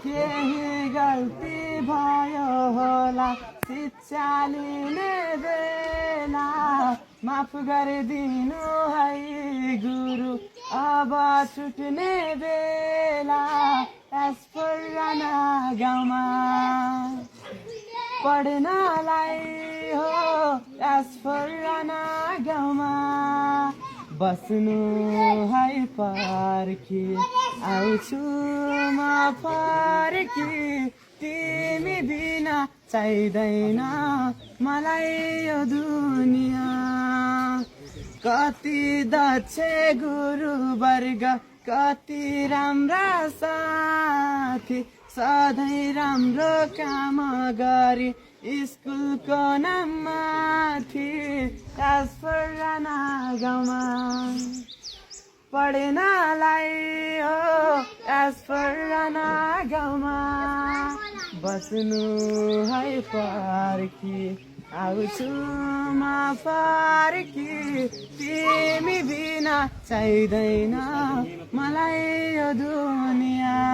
केही गल्ती भयो होला शिक्षा लिने बेला माफ गरिदिनु है गुरु अब छुट्ने बेला एसपुराना गाउँमा पढ्नलाई हो एसपुराना गाउँमा बस्नु है पर्खी आउँछु म फर्की तिमी बिना चाहिँदैन मलाई यो दुनियाँ कति दक्ष गुरु वर्ग कति राम्रा साथी सधैँ राम्रो काम गरी स्कुलको नाममाथि एसपुराना गाउँमा पढ्नलाई हो एसपुराना गाउँमा बस्नु है फर्की आउँछु म फर्की तिमी बिना चाहिँदैन मलाई यो दुनियाँ